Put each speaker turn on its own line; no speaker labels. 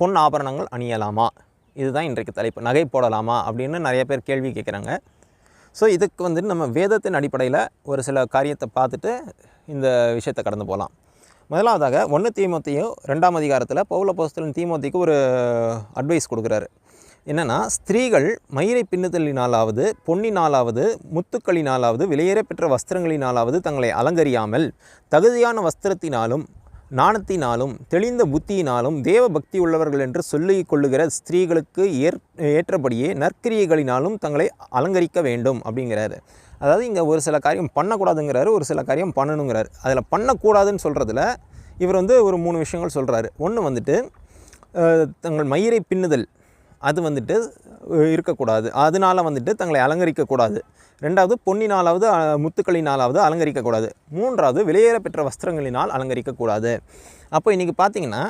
பொன் ஆபரணங்கள் அணியலாமா? இதுதான் இன்றைக்கு தலைப்பு. நகை போடலாமா அப்படின்னு நிறைய பேர் கேள்வி கேட்குறாங்க. ஸோ இதுக்கு வந்துட்டு நம்ம வேதத்தின் அடிப்படையில் ஒரு சில காரியத்தை பார்த்துட்டு இந்த விஷயத்தை கடந்து போகலாம். முதலாவதாக 1 தீமோத்தேயு 2ஆம் அதிகாரத்தில் பவுல் அப்போஸ்தலன் தீமோத்தேயுக்கு ஒரு அட்வைஸ் கொடுக்குறாரு. என்னென்னா, ஸ்திரீகள் மயிரை பின்னுதலினாலாவது, பொன்னினாலாவது, முத்துக்களினாலாவது, விலையேற பெற்ற வஸ்திரங்களினாலாவது தங்களை அலங்கரியாமல் தகுதியான வஸ்திரத்தினாலும் நாணத்தினாலும் தெளிந்த புத்தியினாலும் தேவ பக்தி உள்ளவர்கள் என்று சொல்லிக் கொள்ளுகிற ஸ்திரீகளுக்கு ஏற்றபடியே நற்கிரியைகளினாலும் தங்களை அலங்கரிக்க வேண்டும் அப்படிங்கிறாரு. அதாவது இங்கே ஒரு சில காரியம் பண்ணக்கூடாதுங்கிறாரு, ஒரு சில காரியம் பண்ணணுங்கிறாரு. அதில் பண்ணக்கூடாதுன்னு சொல்கிறதுல இவர் ஒரு 3 விஷயங்கள் சொல்கிறாரு. ஒன்று வந்துட்டு தங்கள் மயிரை பின்னுதல், அது வந்துட்டு இருக்கக்கூடாது. அதனால் வந்துட்டு தங்களை அலங்கரிக்கக்கூடாது. 2வது பொன்னினாலாவது முத்துக்களினாலாவது அலங்கரிக்கக்கூடாது. 3வது விலையேற பெற்ற வஸ்திரங்களினால் அலங்கரிக்கக்கூடாது. அப்போ இன்றைக்கி பார்த்திங்கன்னா